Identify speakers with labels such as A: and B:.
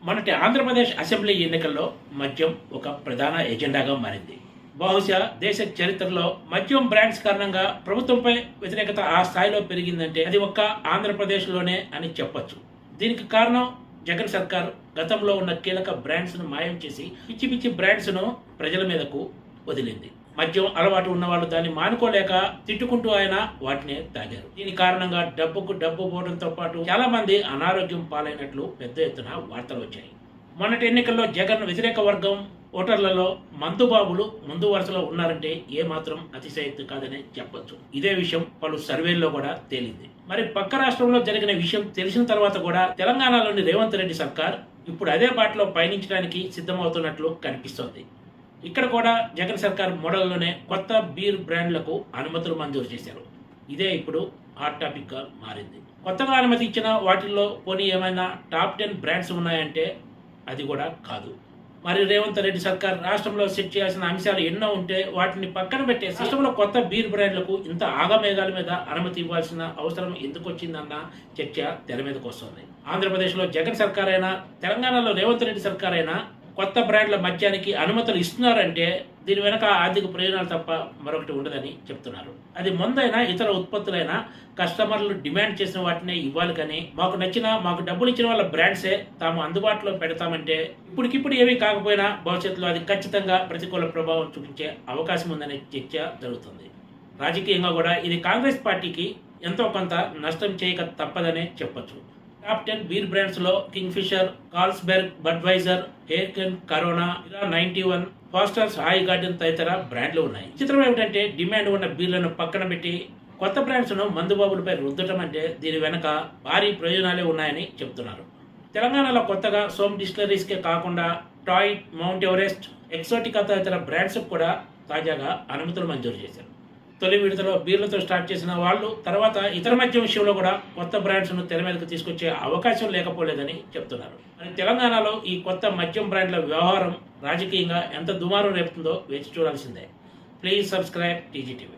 A: మొన్నటి ఆంధ్రప్రదేశ్ అసెంబ్లీ ఎన్నికల్లో మద్యం ఒక ప్రధాన ఎజెండాగా మారింది. బహుశా దేశ చరిత్రలో మద్యం బ్రాండ్స్ కారణంగా ప్రభుత్వంపై వ్యతిరేకత ఆ స్థాయిలో పెరిగిందంటే అది ఒక్క ఆంధ్రప్రదేశ్లోనే అని చెప్పొచ్చు. దీనికి కారణం జగన్ సర్కార్ గతంలో ఉన్న కీలక బ్రాండ్స్ ను మాయం చేసి పిచ్చి పిచ్చి బ్రాండ్స్ ను ప్రజల మీదకు వదిలింది. మద్యం అలవాటు ఉన్న వాళ్ళు దాన్ని మానుకోలేక తిట్టుకుంటూ ఆయన వాటినే తాగారు. దీని కారణంగా డబ్బుకు డబ్బు పోవడంతో పాటు చాలా మంది అనారోగ్యం పాలైనట్లు పెద్ద ఎత్తున వార్తలు వచ్చాయి. మొన్నటి ఎన్నికల్లో జగన్ వ్యతిరేక వర్గం ఓటర్లలో మందుబాబులు ముందు వరుసలో ఉన్నారంటే ఏమాత్రం అతిశయక్తి కాదనే చెప్పొచ్చు. ఇదే విషయం పలు సర్వేల్లో కూడా తేలింది. మరి పక్క రాష్ట్రంలో జరిగిన విషయం తెలిసిన తర్వాత కూడా తెలంగాణలోని రేవంత్ రెడ్డి సర్కార్ ఇప్పుడు అదే బాటలో పయనించడానికి సిద్ధమవుతున్నట్లు కనిపిస్తోంది. ఇక్కడ కూడా జగన్ సర్కార్ మోడల్లోనే కొత్త బీర్ బ్రాండ్లకు అనుమతులు మంజూరు చేశారు. ఇదే ఇప్పుడు హాట్ టాపిక్ గా మారింది. కొత్తగా అనుమతి ఇచ్చిన వాటిల్లో పోనీ ఏమైనా టాప్ 10 బ్రాండ్స్ ఉన్నాయంటే అది కూడా కాదు. మరి రేవంత్ రెడ్డి సర్కార్ రాష్ట్రంలో సెట్ చేయాల్సిన అంశాలు ఎన్నో ఉంటే వాటిని పక్కన పెట్టేసి రాష్ట్రంలో కొత్త బీర్ బ్రాండ్లకు ఇంత ఆగమేఘాల మీద అనుమతి ఇవ్వాల్సిన అవసరం ఎందుకు వచ్చిందన్న చర్చ తెర మీదకి వస్తుంది. ఆంధ్రప్రదేశ్లో జగన్ సర్కార్ అయినా తెలంగాణలో రేవంత్ రెడ్డి సర్కార్ అయినా కొత్త బ్రాండ్ల మద్యానికి అనుమతులు ఇస్తున్నారంటే దీని వెనక ఆర్థిక ప్రయోజనాలు తప్ప మరొకటి ఉండదని చెప్తున్నారు. అది ముందైనా ఇతర ఉత్పత్తులైనా కస్టమర్లు డిమాండ్ చేసిన వాటినే ఇవ్వాలి, కానీ మాకు డబ్బులు ఇచ్చిన వాళ్ళ బ్రాండ్సే తాము అందుబాటులో పెడతామంటే ఇప్పటికిప్పుడు ఏమీ కాకపోయినా భవిష్యత్తులో అది ఖచ్చితంగా ప్రతికూల ప్రభావం చూపించే అవకాశం ఉందనే చర్చ జరుగుతుంది. రాజకీయంగా కూడా ఇది కాంగ్రెస్ పార్టీకి ఎంతో కొంత నష్టం చేయక తప్పదనే చెప్పొచ్చు. టాప్ 10 బీర్ బ్రాండ్స్ లో Kingfisher, Carlsberg, Budweiser, Heineken, Corona, 91, Foster's, Hoegaarden తదితర బ్రాండ్లు ఉన్నాయి. చిత్రం ఏమిటంటే డిమాండ్ ఉన్న బీర్లను పక్కన పెట్టి కొత్త బ్రాండ్స్ ను మందుబాబులపై రుద్దటం అంటే దీని వెనక భారీ ప్రయోజనాలే ఉన్నాయని చెప్తున్నారు. తెలంగాణలో కొత్తగా సోమ్ డిస్టిలరీస్కే కాకుండా టాయ్, మౌంట్ ఎవరెస్ట్, ఎక్సోటికా తదితర బ్రాండ్స్ కూడా తాజాగా అనుమతులు మంజూరు చేశారు. తొలి విడతలో బీర్లతో స్టార్ట్ చేసిన వాళ్ళు తర్వాత ఇతర మద్యం విషయంలో కూడా కొత్త బ్రాండ్స్ ను తెర మీదకు తీసుకొచ్చే అవకాశం లేకపోలేదని చెప్తున్నారు. మరి తెలంగాణలో ఈ కొత్త మద్యం బ్రాండ్ల వ్యవహారం రాజకీయంగా ఎంత దుమారం రేపుతుందో వేచి చూడాల్సిందే. Please subscribe TGTV.